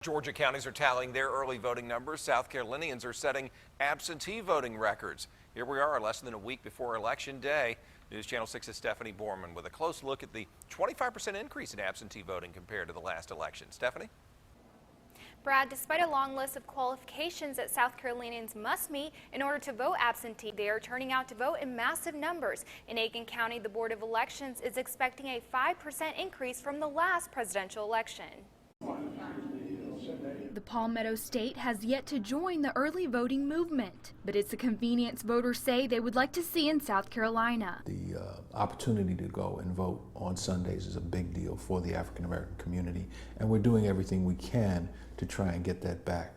Georgia counties are tallying their early voting numbers. South Carolinians are setting absentee voting records. Here we are, less than a week before Election Day. News Channel 6's Stephanie Borman with a close look at the 25% increase in absentee voting compared to the last election. Stephanie? Brad, despite a long list of qualifications that South Carolinians must meet in order to vote absentee, they are turning out to vote in massive numbers. In Aiken County, the Board of Elections is expecting a 5% increase from the last presidential election. The Palmetto State has yet to join the early voting movement, but it's a convenience voters say they would like to see in South Carolina. The opportunity to go and vote on Sundays is a big deal for the African American community, and we're doing everything we can to try and get that back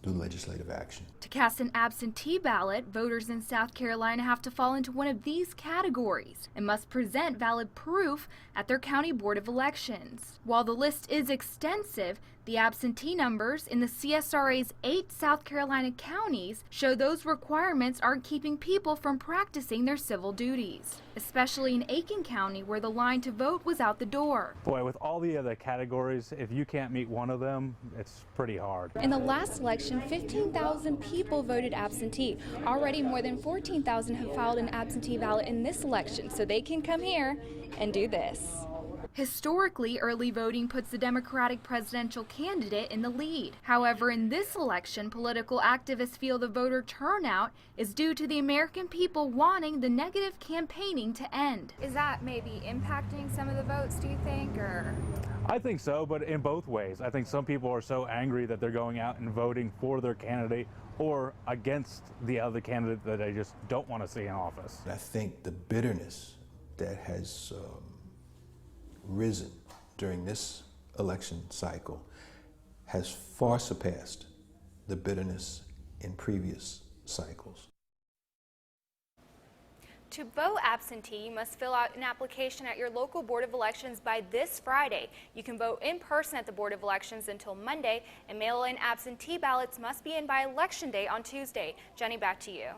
through legislative action. To cast an absentee ballot, voters in South Carolina have to fall into one of these categories and must present valid proof at their county board of elections. While the list is extensive, the absentee numbers in the CSRA's 8 South Carolina counties show those requirements aren't keeping people from practicing their civil duties, especially in Aiken County, where the line to vote was out the door. Boy, with all the other categories, if you can't meet one of them, it's pretty hard. In the last election, 15,000 people voted absentee. Already more than 14,000 have filed an absentee ballot in this election, so they can come here and do this. Historically, early voting puts the Democratic presidential candidate in the lead. However, in this election, political activists feel the voter turnout is due to the American people wanting the negative campaigning to end. Is that maybe impacting some of the votes, do you think, or? I think so, but in both ways. I think some people are so angry that they're going out and voting for their candidate or against the other candidate that they just don't want to see in office. I think the bitterness that has risen during this election cycle has far surpassed the bitterness in previous cycles. To vote absentee, you must fill out an application at your local Board of Elections by this Friday. You can vote in person at the Board of Elections until Monday, and mail-in absentee ballots must be in by Election Day on Tuesday. Jenny, back to you.